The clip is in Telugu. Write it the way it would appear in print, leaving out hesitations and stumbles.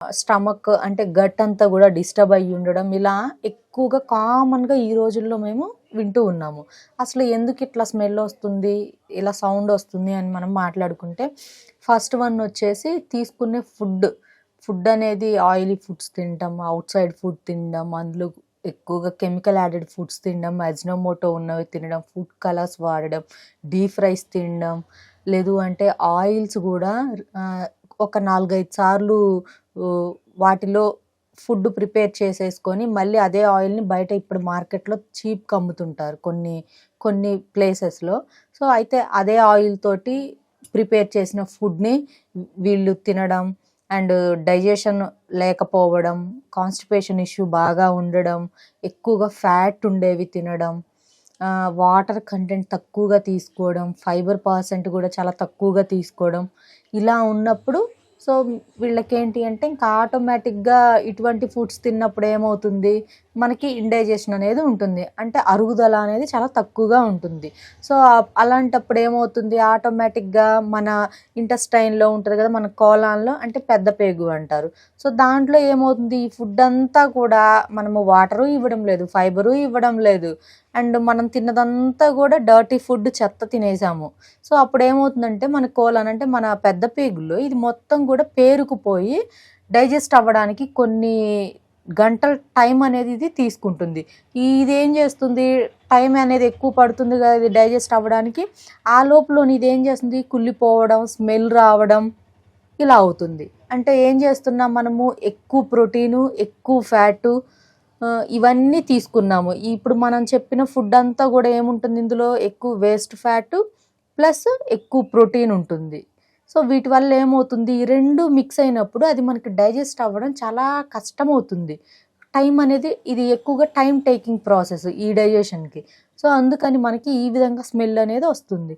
స్టమక్ అంటే గట్ అంతా కూడా డిస్టర్బ్ అయ్యి ఉండడం, ఇలా ఎక్కువగా కామన్‌గా ఈ రోజుల్లో మేము వింటూ ఉన్నాము. అసలు ఎందుకు ఇట్లా స్మెల్ వస్తుంది, ఇలా సౌండ్ వస్తుంది అని మనం మాట్లాడుకుంటే, ఫస్ట్ వన్ వచ్చేసి తీసుకునే ఫుడ్ అనేది ఆయిలీ ఫుడ్స్ తినడం, ఔట్ సైడ్ ఫుడ్ తినడం, అందులో ఎక్కువగా కెమికల్ యాడెడ్ ఫుడ్స్ తినడం, అజినోమోటో ఉన్నవి తినడం, ఫుడ్ కలర్స్ వాడడం, డీప్ ఫ్రైస్ తినడం, లేదు అంటే ఆయిల్స్ కూడా ఒక 4, 5 సార్లు వాటిలో ఫుడ్ ప్రిపేర్ చేసేసుకొని మళ్ళీ అదే ఆయిల్ని బయట ఇప్పుడు మార్కెట్లో చీప్గా అమ్ముతుంటారు కొన్ని ప్లేసెస్లో. సో అయితే అదే ఆయిల్ తోటి ప్రిపేర్ చేసిన ఫుడ్ని వీళ్ళు తినడం, అండ్ డైజెషన్ లేకపోవడం, కాన్స్టిపేషన్ ఇష్యూ బాగా ఉండడం, ఎక్కువగా ఫ్యాట్ ఉండేవి తినడం, వాటర్ కంటెంట్ తక్కువగా తీసుకోవడం, ఫైబర్ పర్సెంట్ కూడా చాలా తక్కువగా తీసుకోవడం, ఇలా ఉన్నప్పుడు సో వీళ్ళకేంటి అంటే ఇంకా ఆటోమేటిక్గా ఇటువంటి ఫుడ్స్ తిన్నప్పుడు ఏమవుతుంది, మనకి ఇండైజెషన్ అనేది ఉంటుంది, అంటే అరుగుదల అనేది చాలా తక్కువగా ఉంటుంది. సో అలాంటప్పుడు ఏమవుతుంది, ఆటోమేటిక్గా మన ఇంటెస్టైన్లో ఉంటుంది కదా, మన కోలాన్లో, అంటే పెద్ద పేగు అంటారు. సో దాంట్లో ఏమవుతుంది, ఈ ఫుడ్ అంతా కూడా మనము వాటరు ఇవ్వడం లేదు, ఫైబరు ఇవ్వడం లేదు, అండ్ మనం తిన్నదంతా కూడా డర్టీ ఫుడ్, చెత్త తినేసాము. సో అప్పుడు ఏమవుతుందంటే మన కోలాన్, అంటే మన పెద్ద పేగుల్లో ఇది మొత్తం కూడా పేరుకుపోయి డైజెస్ట్ అవ్వడానికి కొన్ని గంటల టైం అనేది ఇది తీసుకుంటుంది. ఇది ఏం చేస్తుంది, టైం అనేది ఎక్కువ పడుతుంది కదా ఇది డైజెస్ట్ అవ్వడానికి, ఆ లోపల ఇది ఏం చేస్తుంది, కుళ్ళిపోవడం, స్మెల్ రావడం, ఇలా అవుతుంది. అంటే ఏం చేస్తున్నాం మనము, ఎక్కువ ప్రోటీను, ఎక్కువ ఫ్యాటు, ఇవన్నీ తీసుకున్నాము. ఇప్పుడు మనం చెప్పిన ఫుడ్ అంతా కూడా ఏముంటుంది, ఇందులో ఎక్కువ వేస్ట్ ఫ్యాటు ప్లస్ ఎక్కువ ప్రోటీన్ ఉంటుంది. సో వీటి వల్ల ఏమవుతుంది, ఈ రెండు మిక్స్ అయినప్పుడు అది మనకి డైజెస్ట్ అవ్వడం చాలా కష్టమవుతుంది. టైం అనేది, ఇది ఎక్కువగా టైం టేకింగ్ ప్రాసెస్ ఈ డైజెషన్కి. సో అందుకని మనకి ఈ విధంగా స్మెల్ అనేది వస్తుంది.